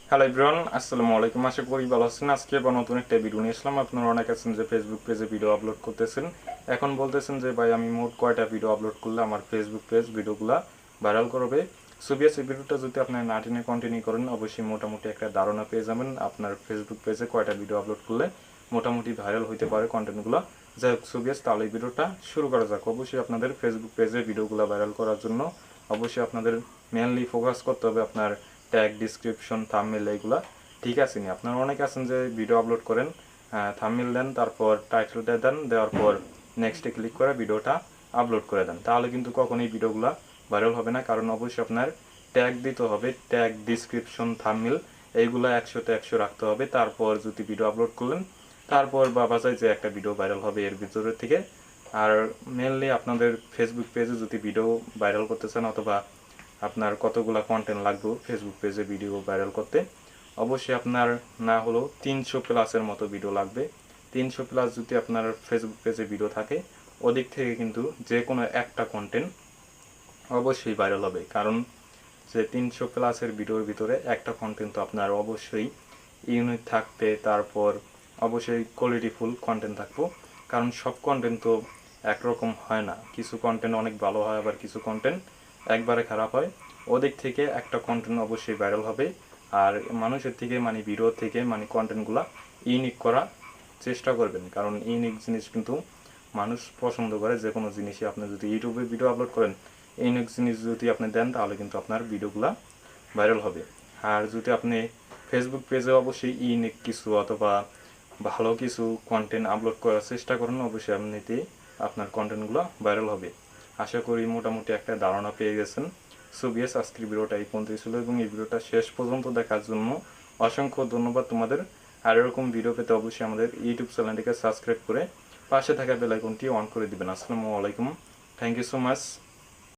Hello everyone, আসসালামু আলাইকুম। আশা করি ভালো আছেন। আজকে আবার নতুন একটা ভিডিও নিয়ে আসলাম। আপনারা অনেক আছেন যে ফেসবুক পেজে ভিডিও আপলোড করতেছেন, এখন বলতেছেন যে ভাই আমি মোট কয়টা ভিডিও আপলোড করলে আমার ফেসবুক পেজ ভিডিওগুলো ভাইরাল করবে। সুবিয়াস এই ভিডিওটা যদি আপনি না টেনে কন্টিনিউ করেন, অবশ্যই মোটামুটি একটা ধারণা পেয়ে যাবেন আপনার ফেসবুক পেজে কয়টা ভিডিও আপলোড করলে মোটামুটি ভাইরাল হইতে পারে কন্টেন্টগুলো। যাই হোক সুবিয়াস, তাহলে এই ভিডিওটা শুরু করা যাক। অবশ্যই আপনাদের ফেসবুক পেজে ভিডিওগুলো ভাইরাল করার জন্য অবশ্যই আপনাদের মেনলি ফোকাস করতে হবে আপনার ট্যাগ, ডিসক্রিপশন, থাম্বনেল এইগুলা ঠিক আছে নি। আপনারা অনেকে আছেন যে ভিডিও আপলোড করেন, থাম্বনেল দেন, তারপর টাইটেলটা দেন, দেওয়ার পর নেক্সটে ক্লিক করে ভিডিওটা আপলোড করে দেন, তাহলে কিন্তু কখনোই ভিডিওগুলো ভাইরাল হবে না। কারণ অবশ্যই আপনার ট্যাগ দিতে হবে, ট্যাগ, ডিসক্রিপশন, থাম্বনেল এইগুলো 100তে 100 রাখতে হবে। তারপর যদি ভিডিও আপলোড করলেন, তারপর ভাবা যায় যে একটা ভিডিও ভাইরাল হবে এর ভিতরের থেকে। আর মেনলি আপনাদের ফেসবুক পেজে যদি ভিডিও ভাইরাল করতে চান, অথবা আপনার কতগুলা কন্টেন্ট লাগবে ফেসবুক পেজে ভিডিও ভাইরাল করতে, অবশ্যই আপনার না হলেও 300 প্লাসের মতো ভিডিও লাগবে। 300 প্লাস যদি আপনার ফেসবুক পেজে ভিডিও থাকে, ওদিক থেকে কিন্তু যে কোনো একটা কন্টেন্ট অবশ্যই ভাইরাল হবে। কারণ যে 300 প্লাসের ভিডিওর ভিতরে একটা কন্টেন্ট তো আপনার অবশ্যই ইউনিক থাকবে, তারপর অবশ্যই কোয়ালিটিফুল কন্টেন্ট থাকবো। কারণ সব কন্টেন্ট তো একরকম হয় না, কিছু কন্টেন্ট অনেক ভালো হয়, আবার কিছু কন্টেন্ট একবারে খারাপ হয়। ওদিক থেকে একটা কন্টেন্ট অবশ্যই ভাইরাল হবে। আর মানুষের থেকে ভিডিও থেকে কন্টেন্টগুলো ইউনিক করা চেষ্টা করবেন, কারণ ইউনিক জিনিস কিন্তু মানুষ পছন্দ করে। যে কোনো জিনিসই আপনি যদি ইউটিউবে ভিডিও আপলোড করেন, ইউনিক জিনিস যদি আপনি দেন, তাহলে কিন্তু আপনার ভিডিওগুলো ভাইরাল হবে। আর যদি আপনি ফেসবুক পেজে অবশ্যই ইউনিক কিছু অথবা ভালো কিছু কন্টেন্ট আপলোড করার চেষ্টা করেন, অবশ্যই এমনিতে আপনার কন্টেন্টগুলো ভাইরাল হবে। আশা করি মোটামুটি একটা ধারণা পেয়ে গেছেন। সো বিএস, আজকের ভিডিওটা এই পর্যন্ত ছিল, এবং এই ভিডিওটা শেষ পর্যন্ত দেখার জন্য অসংখ্য ধন্যবাদ তোমাদের। আর এরকম ভিডিও পেতে অবশ্যই আমাদের ইউটিউব চ্যানেলটিকে সাবস্ক্রাইব করে পাশে থাকা বেল আইকনটি অন করে দিবেন। আসসালামু আলাইকুম, থ্যাংক ইউ সো মাচ।